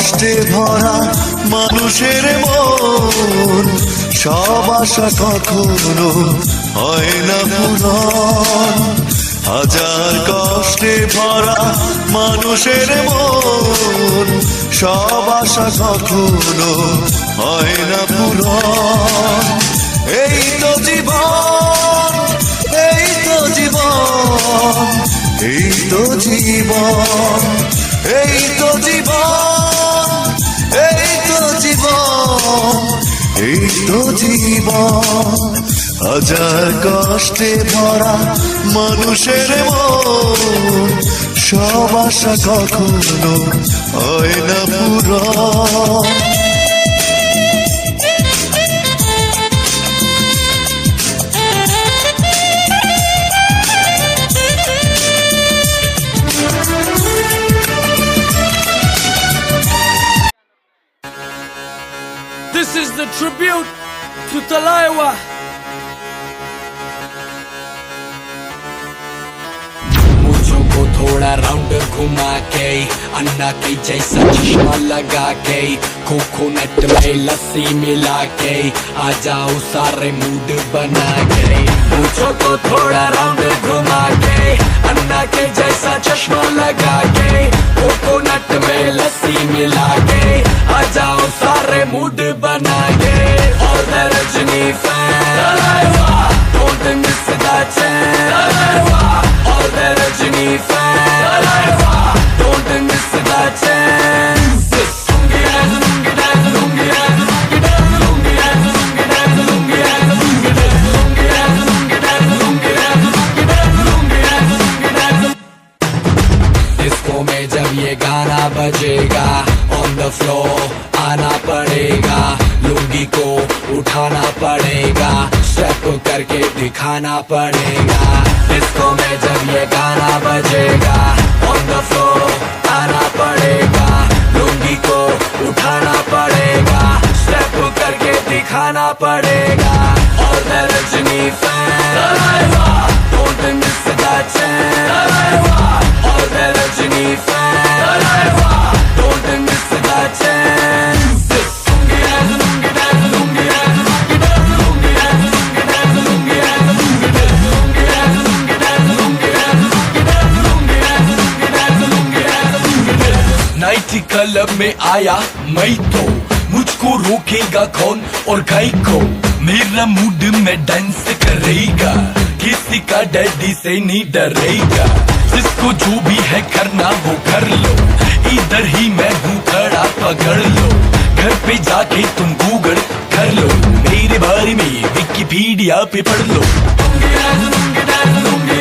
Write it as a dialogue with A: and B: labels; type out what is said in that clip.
A: কষ্টে ভরা মানুষের মন, সব আশা কখনো হয় না পূরণ। হাজার কষ্টে ভরা মানুষের মন, সব আশা কখনো হয় না পূরণ। এই তো জীবন, এই তো জীবন, এই তো জীবন, এই তো জীবন, এই তো জীবন, এই তো জীবন। হাজার কষ্টে ভরা মানুষের মন, সব আশা কখনো হয় না পূরণ।
B: This is the tribute to Talaiwa.
C: मुझो को थोड़ा राउंड घुमा के, अन्ना के जैसा चश्मा लगा के, कोकोनट में लस्सी मिला के, आ जाओ सारे मूड बना के। मुझो को थोड़ा राउंड घुमा के, अन्ना के जैसा चश्मा लगा के, कोकोनट में लस्सी मिला के, आ जाओ सारे मूड बना के। All the Rajini fans, don't miss the chance. All the Rajini fans, don't miss the chance. Lungi dance, lungi dance, lungi dance, lungi dance, lungi dance, lungi dance, lungi dance, lungi dance, lungi dance, lungi dance, lungi dance, lungi dance, lungi dance, lungi dance. Disco में जब ये गाना बजेगा, on the floor आना पड़ेगा, लुंगी को उठाना पड़ेगा, स्टेप करके दिखाना पड़ेगा। डिस्को में जब ये गाना बजेगा, on the floor आना पड़ेगा, लुंगी को उठाना पड़ेगा, स्टेप करके दिखाना पड़ेगा। All the Rajini fans, don't miss the chance. All the Rajini fans, don't miss the chance. Lungi dance, lungi dance, lungi dance, lungi dance, lungi dance, lungi dance, lungi dance, lungi dance, lungi dance, lungi dance, lungi dance, lungi dance, lungi dance, lungi dance, lungi dance, lungi dance. Night club में आया मैं तो, मुझको रोकेगा कौन और गाय को, मेरा मूड में डांस करेगा, किसी का डैडी से नहीं डरेगा। जिसको जो भी है करना वो कर लो, इधर ही मैं हूँ खड़ा पकड़ लो, घर पे जाके तुम गूगल कर लो, मेरे बारे में विकिपीडिया पे पढ़ लो। Lungi dance, lungi dance, lungi